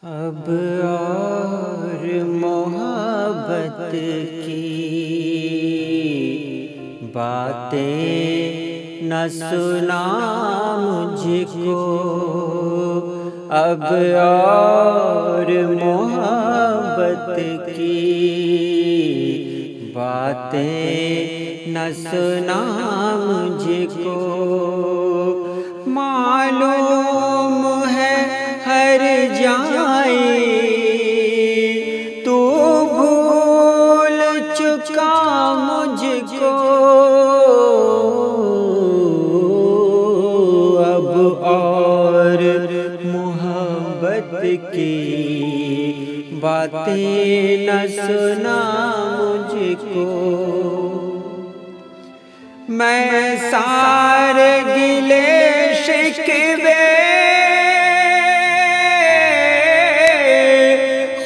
अब और मोहब्बत की बातें न सुना मुझको। अब और मोहब्बत की बातें न सुना मुझको। मालूम है हर जाए तू भूल चुका मुझको। अब और मोहब्बत की बातें न सुना मुझको। मैं सारे गिले शिकवे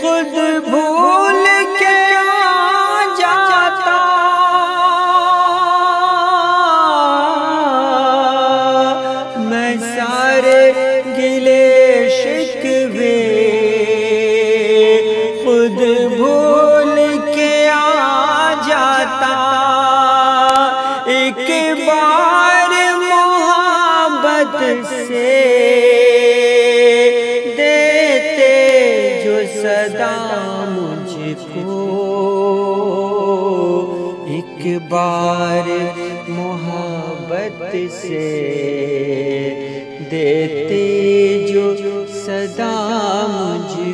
खुद भूल के आ जाता। मैं सारे गिले शिकवे खुद भूल के आ जाता। एक बार मोहब्बत से देते जो सदा मुझको। एक बार मोहब्बत से देते जो सदा मुझको।